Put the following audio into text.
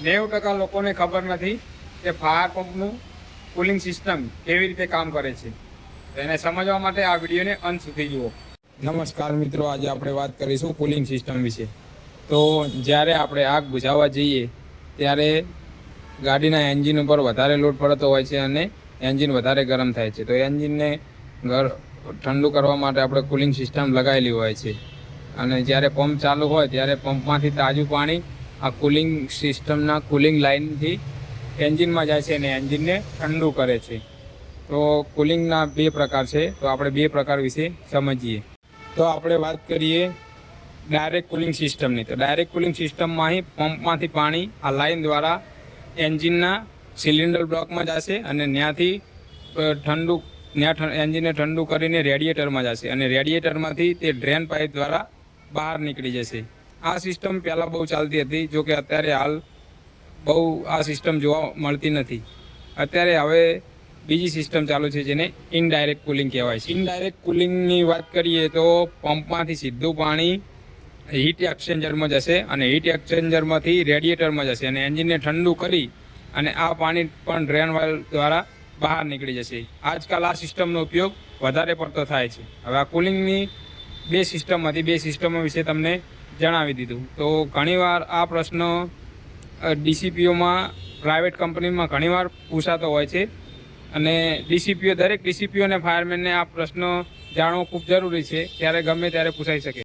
90% લોકોને ખબર નથી કે ફાયર પંપનું કુલિંગ સિસ્ટમ કેવી રીતે કામ કરે છે. એને સમજવા માટે આ વિડીયોને અંત સુધી જુઓ. નમસ્કાર મિત્રો, આજે આપણે વાત કરીશું કુલિંગ સિસ્ટમ વિશે. તો જ્યારે આપણે આગ બુઝાવવા જઈએ ત્યારે ગાડીના એન્જિન ઉપર વધારે લોડ પડતો હોય છે અને એન્જિન વધારે ગરમ થાય છે. તો એન્જિનને ઠંડુ કરવા માટે આપણે કુલિંગ સિસ્ટમ લગાવેલી હોય છે. અને જ્યારે પંપ ચાલુ હોય ત્યારે પંપમાંથી તાજું પાણી આ કુલિંગ સિસ્ટમના કુલિંગ લાઇનથી એન્જિનમાં જાય છે અને એન્જિનને ઠંડુ કરે છે. તો કુલિંગના બે પ્રકાર છે, તો આપણે બે પ્રકાર વિશે સમજીએ. તો આપણે વાત કરીએ ડાયરેક્ટ કુલિંગ સિસ્ટમની. તો ડાયરેક્ટ કુલિંગ સિસ્ટમમાં પંપમાંથી પાણી આ લાઇન દ્વારા એન્જિનના સિલિન્ડર બ્લોકમાં જશે અને ત્યાંથી એન્જિનને ઠંડુ કરીને રેડિએટરમાં જશે અને રેડિએટરમાંથી તે ડ્રેન પાઇપ દ્વારા બહાર નીકળી જશે. આ સિસ્ટમ પહેલાં બહુ ચાલતી હતી, જો કે અત્યારે હાલ બહુ આ સિસ્ટમ જોવા મળતી નથી. અત્યારે હવે બીજી સિસ્ટમ ચાલુ છે જેને ઇનડાયરેક્ટ કુલિંગ કહેવાય છે. ઇનડાયરેક્ટ કુલિંગની વાત કરીએ તો પંપમાંથી સીધું પાણી હીટ એક્સચેન્જરમાં જશે અને હીટ એક્સચેન્જરમાંથી રેડિએટરમાં જશે અને એન્જિનને ઠંડુ કરી અને આ પાણી પણ ડ્રેન વાલ્વ દ્વારા બહાર નીકળી જશે. આજકાલ આ સિસ્ટમનો ઉપયોગ વધારે પડતો થાય છે. હવે આ કુલિંગની બે સિસ્ટમમાંથી બે સિસ્ટમો વિશે તમને જણાવી દીધું. તો ઘણીવાર આ પ્રશ્ન ડીસીપીઓમાં પ્રાઇવેટ કંપનીમાં ઘણીવાર પૂછાતો હોય છે અને દરેક ડીસીપીઓ અને ફાયરમેનને આ પ્રશ્ન જાણવો ખૂબ જરૂરી છે. ત્યારે ગમે ત્યારે પૂછાઈ શકે.